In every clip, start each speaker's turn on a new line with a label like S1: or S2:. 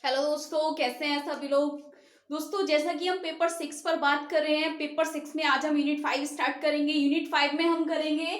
S1: Hello दोस्तों, कैसे हैं सभी लोग। दोस्तों, जैसा कि हम पेपर 6 पर बात कर रहे हैं, पेपर 6 में आज हम यूनिट 5 स्टार्ट करेंगे। यूनिट 5 में हम करेंगे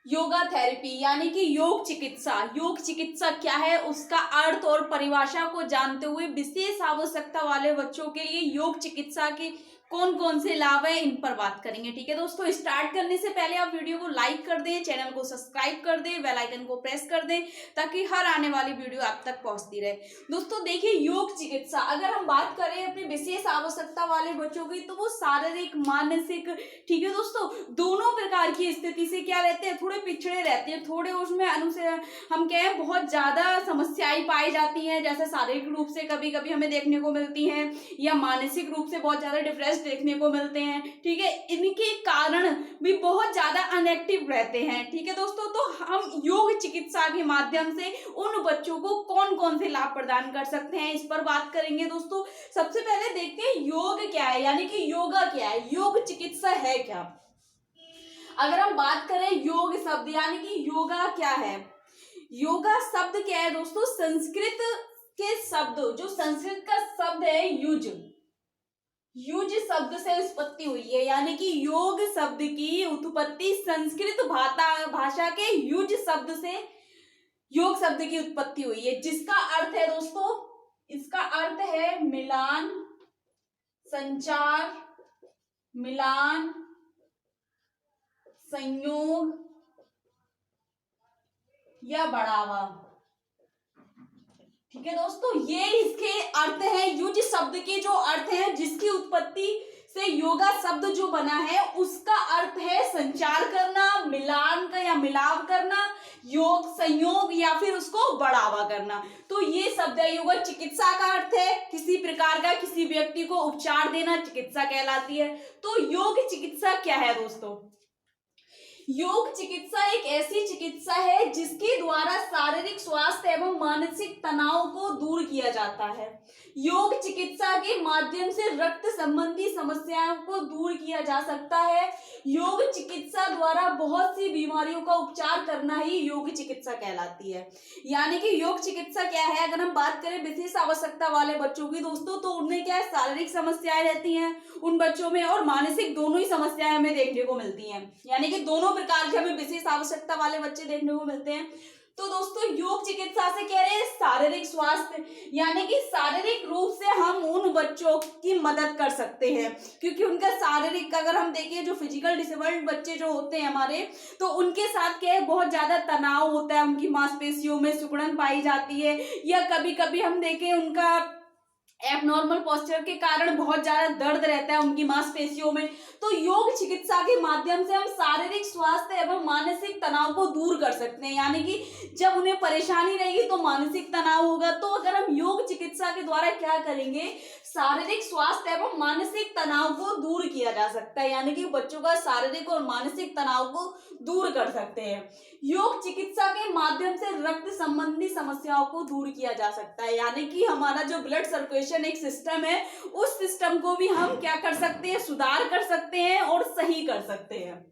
S1: योगा थेरेपी यानी कि योग चिकित्सा। योग चिकित्सा क्या है, उसका अर्थ और परिभाषा को जानते हुए विशेष आवश्यकता वाले बच्चों के लिए योग चिकित्सा के कौन कौन से लाभ है, इन पर बात करेंगे। ठीक है दोस्तों, स्टार्ट करने से पहले आप वीडियो को लाइक कर दें, चैनल को सब्सक्राइब कर दें, बेल आइकन को प्रेस कर दें ताकि हर आने वाली वीडियो आप तक पहुंचती रहे। दोस्तों देखिए, योग चिकित्सा अगर हम बात करें अपनी विशेष आवश्यकता वाले बच्चों की, तो वो शारीरिक मानसिक, ठीक है दोस्तों, दोनों प्रकार की स्थिति से क्या रहते हैं, थोड़े पिछड़े रहते हैं। थोड़े उसमें हम क्या है, बहुत ज्यादा समस्याएं पाई जाती हैं, जैसे शारीरिक रूप से कभी कभी हमें देखने को मिलती हैं, या मानसिक रूप से बहुत ज्यादा डिप्रेस देखने को मिलते हैं। ठीक है, इनके कारण भी बहुत ज्यादा अनएक्टिव रहते हैं। ठीक है दोस्तों, तो हम योग चिकित्सा के माध्यम से उन बच्चों को कौन कौन से लाभ प्रदान कर सकते हैं, इस पर बात करेंगे। दोस्तों सबसे पहले देखते हैं योग क्या है, यानी कि योगा क्या है, योग चिकित्सा है क्या। अगर हम बात करें योग शब्द यानी कि योगा क्या है, योगा शब्द क्या है दोस्तों, संस्कृत के शब्द, जो संस्कृत का शब्द है युज, युज शब्द से उत्पत्ति हुई है। यानी कि योग शब्द की उत्पत्ति संस्कृत भाषा के युज शब्द से योग शब्द की उत्पत्ति हुई है, जिसका अर्थ है दोस्तों, इसका अर्थ है मिलान, संचार, मिलान, संयोग या बढ़ावा। ठीक है दोस्तों, ये इसके अर्थ है, युज शब्द के जो अर्थ है, जिसकी उत्पत्ति से योगा शब्द जो बना है, उसका अर्थ है संचार करना, मिलान का या मिलाप करना, योग संयोग या फिर उसको बढ़ावा करना। तो ये शब्द है। योगा चिकित्सा का अर्थ है किसी प्रकार का किसी व्यक्ति को उपचार देना, चिकित्सा कहलाती है। तो योग चिकित्सा क्या है दोस्तों, योग चिकित्सा एक ऐसी चिकित्सा है जिसके द्वारा शारीरिक स्वास्थ्य एवं मानसिक तनाव को दूर किया जाता है। योग चिकित्सा के माध्यम से रक्त संबंधी समस्याओं को दूर किया जा सकता है। योग चिकित्सा द्वारा बहुत सी बीमारियों का उपचार करना ही योग चिकित्सा कहलाती है। यानी कि योग चिकित्सा क्या है, अगर हम बात करें विशेष आवश्यकता वाले बच्चों की दोस्तों, तो उनमें क्या है, शारीरिक समस्याएं रहती हैं उन बच्चों में, और मानसिक दोनों ही समस्याएं हमें देखने को मिलती हैं। यानी कि दोनों प्रकार के हमें विशेष आवश्यकता वाले बच्चे देखने को मिलते हैं। तो दोस्तों योग चिकित्सा से कह रहे हैं शारीरिक स्वास्थ्य, यानी कि शारीरिक रूप से हम उन बच्चों की मदद कर सकते हैं, क्योंकि उनका शारीरिक, अगर हम देखें जो फिजिकल डिसेबल्ड बच्चे जो होते हैं हमारे, तो उनके साथ क्या है, बहुत ज्यादा तनाव होता है, उनकी मांसपेशियों में सिकुड़न पाई जाती है, या कभी कभी हम देखें उनका एबनॉर्मल पोस्चर के कारण बहुत ज्यादा दर्द रहता है उनकी मांसपेशियों में। तो योग चिकित्सा के माध्यम से हम शारीरिक स्वास्थ्य एवं मानसिक तनाव को दूर कर सकते हैं। यानी कि जब उन्हें परेशानी रहेगी तो मानसिक तनाव होगा। तो अगर हम योग चिकित्सा के द्वारा क्या करेंगे, शारीरिक स्वास्थ्य एवं मानसिक तनाव को दूर किया जा सकता है, यानी कि बच्चों का शारीरिक और मानसिक तनाव को दूर कर सकते हैं। योग चिकित्सा के माध्यम से रक्त संबंधी समस्याओं को दूर किया जा सकता है, यानी कि हमारा जो ब्लड सर्कुलेशन एक सिस्टम है, उस सिस्टम को भी हम क्या कर सकते हैं, सुधार कर सकते हैं और सही कर सकते हैं।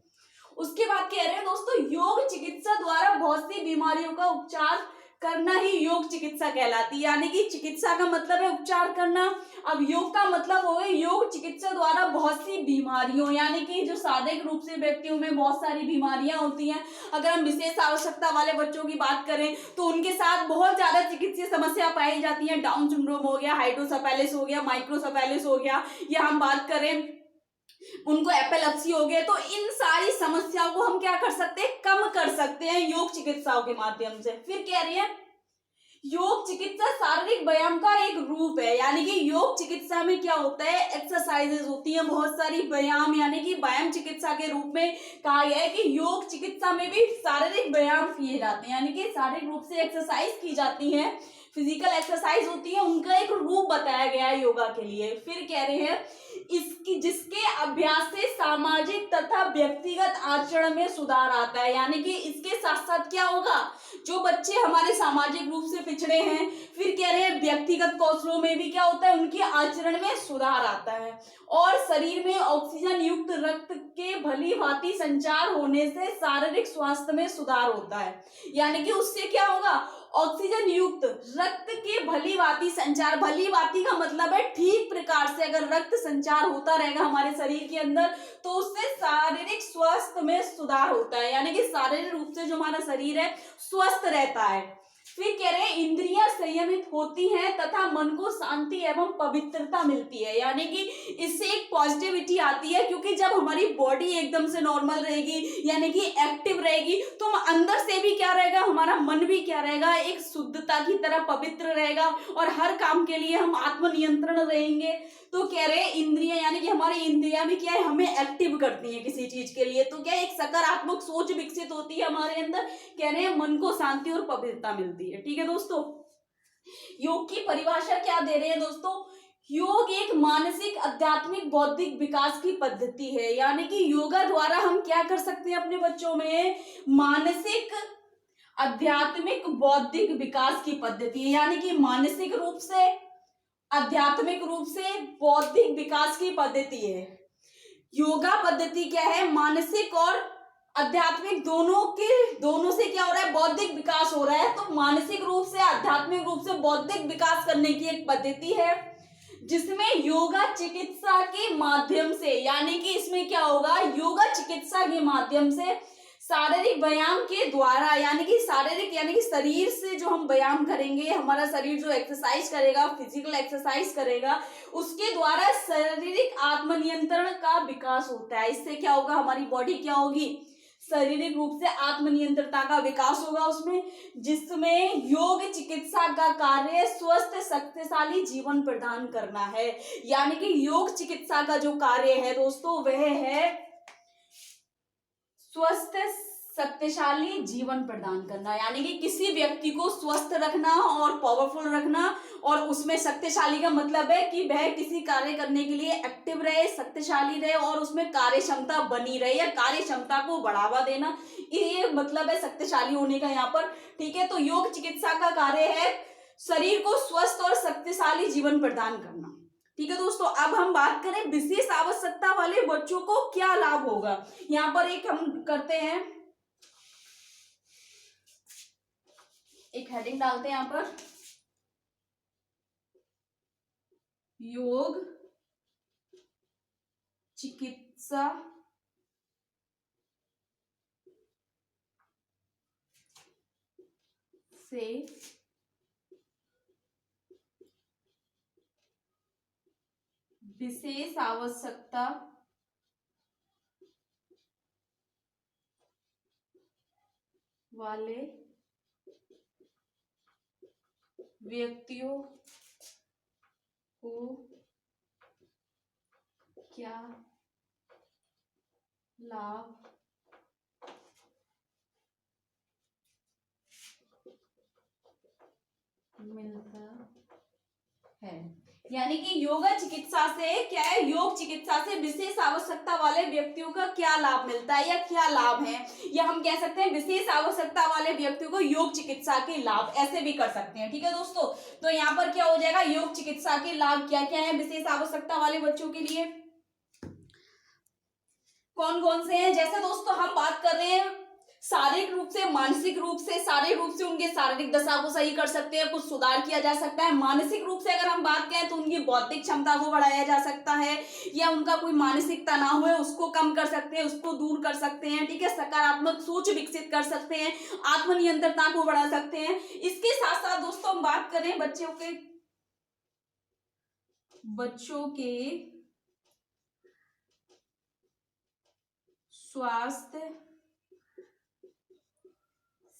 S1: उसके बाद कह रहे हैं दोस्तों, योग चिकित्सा द्वारा बहुत सी बीमारियों का उपचार करना ही योग चिकित्सा कहलाती है। यानी कि चिकित्सा का मतलब है उपचार करना, अब योग का मतलब हो गया योग चिकित्सा द्वारा बहुत सी बीमारियों, यानी कि जो शारीरिक रूप से व्यक्तियों में बहुत सारी बीमारियां होती हैं। अगर हम विशेष आवश्यकता वाले बच्चों की बात करें तो उनके साथ बहुत ज्यादा चिकित्सीय समस्या पाई जाती है। डाउन सिंड्रोम हो गया, हाइड्रोसेफेलिस हो गया, माइक्रोसेफेलिस हो गया, या हम बात करें उनको एपिलेप्सी हो गया। तो इन सारी समस्याओं को हम क्या कर सकते हैं, कम कर सकते हैं योग चिकित्साओं के माध्यम से। फिर कह रही है योग चिकित्सा शारीरिक व्यायाम का एक रूप है। यानी कि योग चिकित्सा में क्या होता है, एक्सरसाइजेज होती हैं बहुत सारी, व्यायाम, यानी कि व्यायाम चिकित्सा के रूप में कहा गया है कि योग चिकित्सा में भी शारीरिक व्यायाम किए जाते हैं, यानी कि शारीरिक रूप से एक्सरसाइज की जाती है, फिजिकल एक्सरसाइज होती है, उनका एक रूप बताया गया है योगा के लिए। फिर कह रहे हैं इसकी जिसके अभ्यास से सामाजिक तथा व्यक्तिगत आचरण में सुधार आता है। यानी कि इसके साथ साथ क्या होगा, जो बच्चे हमारे सामाजिक रूप से पिछड़े हैं, फिर कह रहे हैं व्यक्तिगत कौशलों में भी क्या होता है, उनके आचरण में सुधार आता है, और शरीर में ऑक्सीजन युक्त रक्त के भली भांति संचार होने से शारीरिक स्वास्थ्य में सुधार होता है। यानी कि उससे क्या होगा, ऑक्सीजन युक्त रक्त के भली भांति संचार, भली भांति का मतलब है ठीक प्रकार से अगर रक्त संचार होता रहेगा हमारे शरीर के अंदर तो उससे शारीरिक स्वास्थ्य में सुधार होता है, यानी कि शारीरिक रूप से जो हमारा शरीर है स्वस्थ रहता है। फिर कह रहे हैं इंद्रियां संयमित होती हैं तथा मन को शांति एवं पवित्रता मिलती है, यानी कि इससे एक पॉजिटिविटी आती है, क्योंकि जब हमारी बॉडी एकदम से नॉर्मल रहेगी यानी कि एक्टिव रहेगी तो हम अंदर से भी क्या रहेगा, हमारा मन भी क्या रहेगा, एक शुद्धता की तरह पवित्र रहेगा और हर काम के लिए हम आत्मनियंत्रण रहेंगे। तो कह रहे हैं इंद्रियां यानी कि हमारी इंद्रियां भी क्या है, हमें एक्टिव करती हैं किसी चीज के लिए, तो क्या एक सकारात्मक सोच विकसित होती है हमारे अंदर। कह रहे हैं मन को शांति और पवित्रता मिलती है। ठीक है दोस्तों, योग की परिभाषा क्या दे रहे हैं दोस्तों, योग एक मानसिक आध्यात्मिक बौद्धिक विकास की पद्धति है, यानी कि योगा द्वारा हम क्या कर सकते हैं अपने बच्चों में, मानसिक आध्यात्मिक बौद्धिक विकास की पद्धति है, यानी कि मानसिक रूप से आध्यात्मिक रूप से बौद्धिक विकास की पद्धति है। योगा पद्धति क्या है, मानसिक और आध्यात्मिक दोनों से क्या हो रहा है, बौद्धिक विकास हो रहा है। तो मानसिक रूप से आध्यात्मिक रूप से बौद्धिक विकास करने की एक पद्धति है जिसमें योगा चिकित्सा के माध्यम से, यानी कि इसमें क्या होगा, योगा चिकित्सा के माध्यम से शारीरिक व्यायाम के द्वारा, यानी कि शारीरिक यानी कि शरीर से जो हम व्यायाम करेंगे, हमारा शरीर जो एक्सरसाइज करेगा, फिजिकल एक्सरसाइज करेगा, उसके द्वारा शारीरिक आत्मनियंत्रण का विकास होता है। इससे क्या होगा, हमारी बॉडी क्या होगी, शारीरिक रूप से आत्मनियंत्रणता का विकास होगा उसमें, जिसमें योग चिकित्सा का कार्य स्वस्थ शक्तिशाली जीवन प्रदान करना है। यानी कि योग चिकित्सा का जो कार्य है दोस्तों वह है स्वस्थ शक्तिशाली जीवन प्रदान करना, यानी कि किसी व्यक्ति को स्वस्थ रखना और पावरफुल रखना, और उसमें शक्तिशाली का मतलब है कि वह किसी कार्य करने के लिए एक्टिव रहे, शक्तिशाली रहे और उसमें कार्य क्षमता बनी रहे या कार्य क्षमता को बढ़ावा देना, ये मतलब है शक्तिशाली होने का यहाँ पर। ठीक है, तो योग चिकित्सा का कार्य है शरीर को स्वस्थ और शक्तिशाली जीवन प्रदान करना। ठीक है दोस्तों, अब हम बात करें विशेष आवश्यकता वाले बच्चों को क्या लाभ होगा। यहाँ पर एक हम करते हैं, एक हेडिंग डालते हैं यहाँ पर, योग चिकित्सा से विशेष आवश्यकता वाले व्यक्तियों को क्या लाभ मिलता है। यानी कि योगा चिकित्सा से क्या है, योग चिकित्सा से विशेष आवश्यकता वाले व्यक्तियों का क्या लाभ मिलता है या क्या लाभ है, या हम कह सकते हैं विशेष आवश्यकता वाले व्यक्तियों को योग चिकित्सा के लाभ, ऐसे भी कर सकते हैं। ठीक है दोस्तों, तो यहाँ पर क्या हो जाएगा, योग चिकित्सा के लाभ क्या क्या है विशेष आवश्यकता वाले बच्चों के लिए, कौन कौन से हैं। जैसे दोस्तों हम बात कर रहे हैं शारीरिक रूप से, मानसिक रूप से, शारीरिक रूप से उनके शारीरिक दशा को सही कर सकते हैं, कुछ सुधार किया जा सकता है। मानसिक रूप से अगर हम बात करें तो उनकी बौद्धिक क्षमता को बढ़ाया जा सकता है, या उनका कोई मानसिक तनाव है उसको कम कर सकते हैं, उसको दूर कर सकते हैं। ठीक है, सकारात्मक सोच विकसित कर सकते हैं, आत्मनियंत्रणता को बढ़ा सकते हैं। इसके साथ साथ दोस्तों हम बात करें बच्चों के स्वास्थ्य,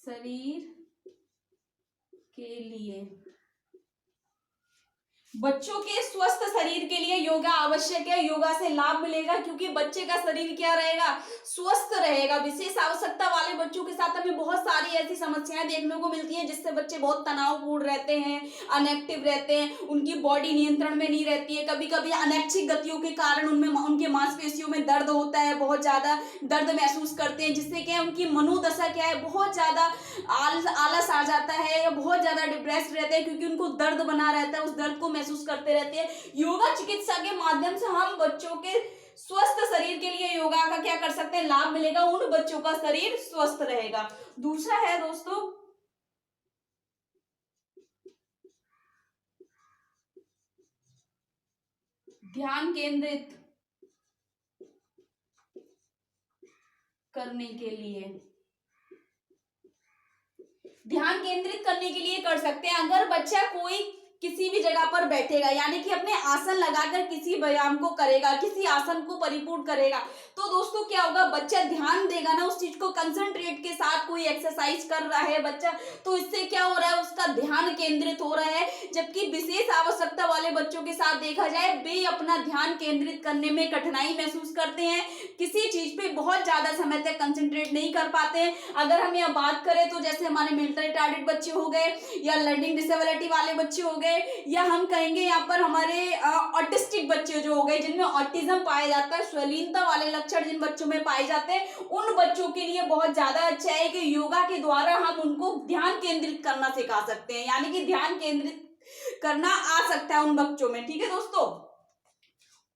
S1: शरीर के लिए बच्चों के स्वस्थ शरीर के लिए योगा आवश्यक है। योगा से लाभ मिलेगा क्योंकि बच्चे का शरीर क्या रहेगा, स्वस्थ रहेगा। विशेष आवश्यकता वाले बच्चों के साथ हमें बहुत सारी ऐसी समस्याएं देखने को मिलती हैं जिससे बच्चे बहुत तनावपूर्ण रहते हैं, अनएक्टिव रहते हैं, उनकी बॉडी नियंत्रण में नहीं रहती है। कभी कभी अनैच्छिक गतियों के कारण उनमें उनके मांसपेशियों में दर्द होता है, बहुत ज्यादा दर्द महसूस करते हैं, जिससे क्या है उनकी मनोदशा क्या है, बहुत ज्यादा आलस आ जाता है या बहुत ज्यादा डिप्रेस्ड रहते हैं क्योंकि उनको दर्द बना रहता है, उस दर्द को महसूस करते रहते हैं। योगा चिकित्सा के माध्यम से हम बच्चों के स्वस्थ शरीर के लिए योगा का क्या कर सकते हैं, लाभ मिलेगा, उन बच्चों का शरीर स्वस्थ रहेगा। दूसरा है दोस्तों ध्यान केंद्रित करने के लिए। ध्यान केंद्रित करने के लिए कर सकते हैं। अगर बच्चा कोई किसी भी जगह पर बैठेगा, यानी कि अपने आसन लगाकर किसी व्यायाम को करेगा, किसी आसन को परिपूर्ण करेगा, तो दोस्तों क्या होगा, बच्चा ध्यान देगा ना उस चीज को, कंसंट्रेट के साथ कोई एक्सरसाइज कर रहा है बच्चा, तो इससे क्या हो रहा है, उसका ध्यान केंद्रित हो रहा है। जबकि विशेष आवश्यकता वाले बच्चों के साथ देखा जाए, वे अपना ध्यान केंद्रित करने में कठिनाई महसूस करते हैं, किसी चीज पे बहुत ज्यादा समय तक कंसंट्रेट नहीं कर पाते हैं। अगर हम यह बात करें तो जैसे हमारे मेंटल रिटार्डेड बच्चे हो गए या लर्निंग डिसेबिलिटी वाले बच्चे हो गए, या हम कहेंगे यहाँ पर हमारे ऑटिस्टिक बच्चे जो हो गए, जिनमें ऑटिज्म पाया जाता है, श्वलीनता वाले लक्षण जिन बच्चों में पाए जाते हैं, उन बच्चों के लिए बहुत ज्यादा अच्छा है कि योगा के द्वारा हम उनको ध्यान केंद्रित करना सिखा सकते हैं, यानी कि ध्यान केंद्रित करना आ सकता है उन बच्चों में। ठीक है दोस्तों।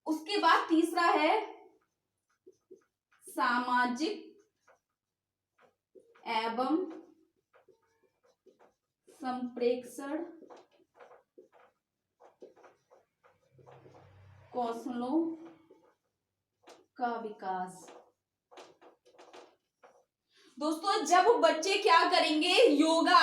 S1: उसके बाद तीसरा है सामाजिक एवं संप्रेषण कौशलों का विकास। दोस्तों जब बच्चे क्या करेंगे, योगा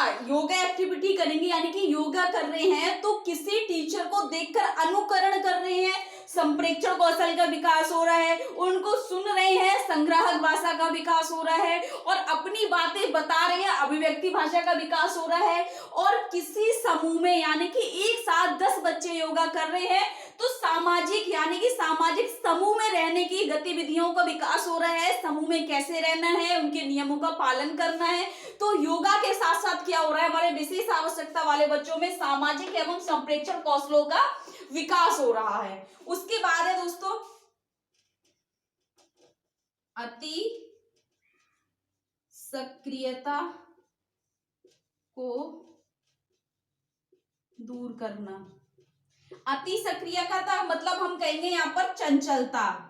S1: एक्टिविटी करेंगे, यानी कि योगा कर रहे हैं, तो किसी टीचर को देखकर अनुकरण कर रहे हैं, संप्रेषण कौशल का विकास हो रहा है, उनको सुन रहे हैं, संग्राहक भाषा का विकास हो रहा है, और अपनी बातें बता रहे हैं, अभिव्यक्ति भाषा का विकास हो रहा है। और किसी समूह में, यानी कि एक साथ 10 बच्चे योगा कर रहे हैं, तो सामाजिक, यानी कि सामाजिक समूह में रहने की गतिविधियों का विकास हो रहा है, समूह में कैसे रहना है, उनके नियमों का पालन करना है। तो योगा के साथ साथ क्या हो रहा है, हमारे विशेष आवश्यकता वाले बच्चों में सामाजिक एवं संप्रेषण कौशलों का विकास हो रहा है। उसके बाद है दोस्तों अति सक्रियता को दूर करना। अति सक्रियता का मतलब हम कहेंगे यहाँ पर चंचलता।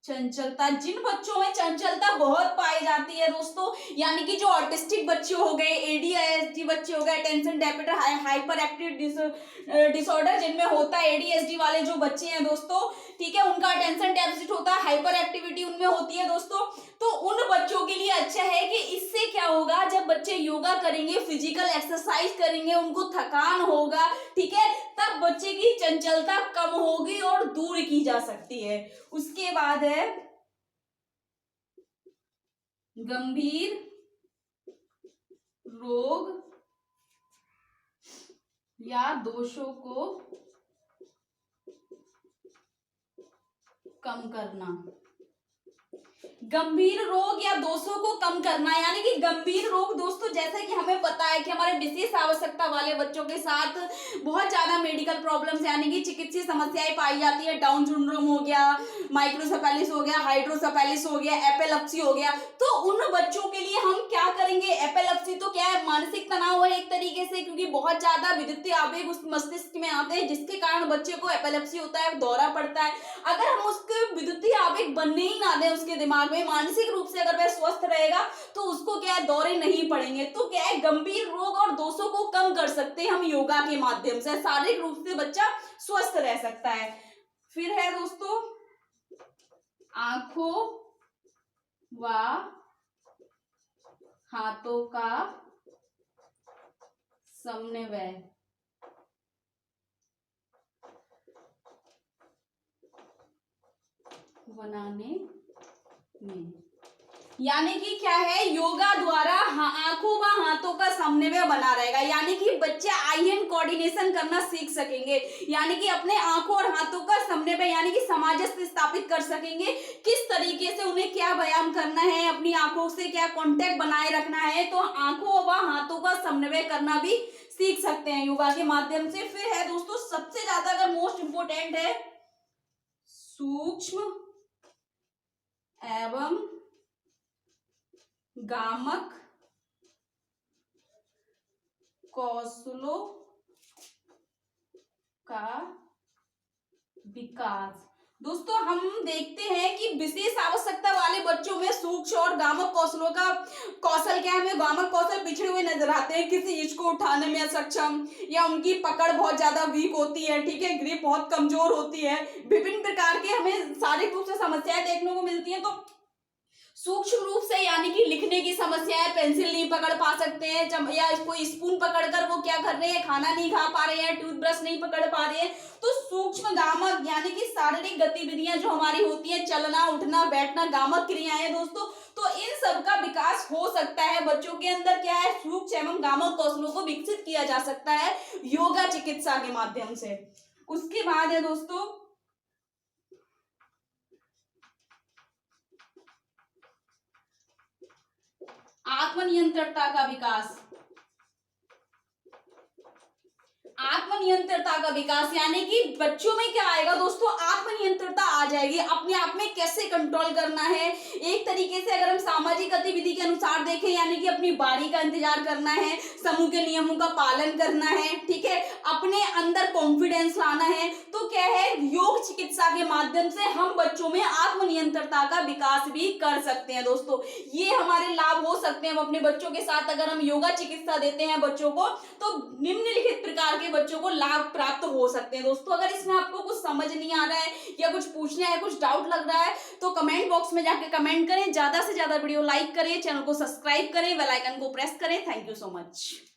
S1: जिन बच्चों में चंचलता बहुत पाई जाती है दोस्तों, यानी कि जो ऑटिस्टिक बच्चे हो गए, एडीएचडी बच्चे हो गए, tension deficit hyper active disorder जिनमें होता है, एडीएचडी वाले जो बच्चे हैं दोस्तों, ठीक है, उनका टेंशन डेफिसिट होता है, हाइपर एक्टिविटी उनमें होती है दोस्तों। तो उन बच्चों के लिए अच्छा है कि इससे क्या होगा, जब बच्चे योगा करेंगे, फिजिकल एक्सरसाइज करेंगे, उनको थकान होगा, ठीक है, तब बच्चे की चंचलता कम होगी और दूर की जा सकती है। उसके बाद है गंभीर रोग या दोषों को कम करना। गंभीर रोग या दोषों को कम करना, यानी कि गंभीर रोग दोस्तों, जैसा कि हमें पता है कि हमारे विशेष आवश्यकता वाले बच्चों के साथ बहुत ज्यादा मेडिकल प्रॉब्लम्स, यानी कि चिकित्सीय समस्याएं पाई जाती है। डाउन सिंड्रोम हो गया, माइक्रोसेफेलिस हो गया, हाइड्रोसेफेलिस हो गया, एपिलेप्सी हो गया। तो उन बच्चों के लिए हम क्या करेंगे, एपिलेप्सी तो क्या है, मानसिक तनाव है एक तरीके से, क्योंकि बहुत ज्यादा विद्युतीय आवेग उस मस्तिष्क में आते हैं, जिसके कारण बच्चे को एपिलेप्सी होता है, दौरा पड़ता है। अगर हम उसके विद्युतीय आवेग बनने ही ना दें उसके दिमाग में, मानसिक रूप से अगर वह स्वस्थ रहेगा, तो उसको क्या है, दौरे नहीं पड़ेंगे। तो क्या है, गंभीर रोग और दोषों को कम कर सकते हैं हम योगा के माध्यम से, शारीरिक रूप से बच्चा स्वस्थ रह सकता है। फिर है दोस्तों आंखों व हाथों का समन्वय। बनाने में, यानी कि क्या है, योगा द्वारा आंखों व हाथों का समन्वय बना रहेगा, यानी कि बच्चे आई हैंड कोऑर्डिनेशन करना सीख सकेंगे, यानी कि अपने आंखों और हाथों का समन्वय यानी कि सामंजस्य स्थापित कर सकेंगे, किस तरीके से उन्हें क्या व्यायाम करना है, अपनी आंखों से क्या कांटेक्ट बनाए रखना है, तो आंखों व हाथों का समन्वय करना भी सीख सकते हैं योगा के माध्यम से। फिर है दोस्तों सबसे ज्यादा अगर मोस्ट इंपोर्टेंट है सूक्ष्म एवं गामक कौशलों का विकास। दोस्तों हम देखते हैं कि विशेष आवश्यकता वाले बच्चों में सूक्ष्म और गामक कौशलों का कौशल क्या है, हमें गामक कौशल पिछड़े हुए नजर आते हैं, किसी चीज को उठाने में असक्षम या उनकी पकड़ बहुत ज्यादा वीक होती है, ठीक है, ग्रिप बहुत कमजोर होती है, विभिन्न प्रकार के हमें शारीरिक रूप से समस्याएं देखने को मिलती हैं। तो सूक्ष्म रूप से यानी कि लिखने की समस्या है, पेंसिल नहीं पकड़ पा सकते हैं, या कोई स्पून पकड़कर वो क्या कर रहे हैं, खाना नहीं खा पा रहे हैं, टूथब्रश नहीं पकड़ पा रहे हैं। तो सूक्ष्म गामक यानी कि शारीरिक गतिविधियां जो हमारी होती है, चलना उठना बैठना, गामक क्रियाएं दोस्तों, तो इन सब का विकास हो सकता है बच्चों के अंदर। क्या है, सूक्ष्म एवं गामक कौशलों को विकसित किया जा सकता है योगा चिकित्सा के माध्यम से। उसके बाद है दोस्तों आत्मनियंत्रणता का विकास। आत्मनियंत्रणता का विकास यानी कि बच्चों में क्या आएगा दोस्तों, आत्मनियंत्रणता आ जाएगी, अपने आप में कैसे कंट्रोल करना है। एक तरीके से अगर हम सामाजिक गतिविधि के अनुसार देखें, यानी कि अपनी बारी का इंतजार करना है, समूह के नियमों का पालन करना है, ठीक है, अपने अंदर कॉन्फिडेंस लाना है। तो क्या है, योग चिकित्सा के माध्यम से हम बच्चों में आत्मनियंत्रणता का विकास भी कर सकते हैं दोस्तों। ये हमारे लाभ हो सकते हैं। हम अपने बच्चों के साथ अगर हम योगा चिकित्सा देते हैं बच्चों को, तो निम्नलिखित प्रकार के बच्चों को लाभ प्राप्त हो सकते हैं दोस्तों। अगर इसमें आपको कुछ समझ नहीं आ रहा है या कुछ पूछना है, कुछ डाउट लग रहा है, तो कमेंट बॉक्स में जाके कमेंट करें, ज्यादा से ज्यादा वीडियो लाइक करें, चैनल को सब्सक्राइब करें, बेल आइकन को प्रेस करें। Thank you so much.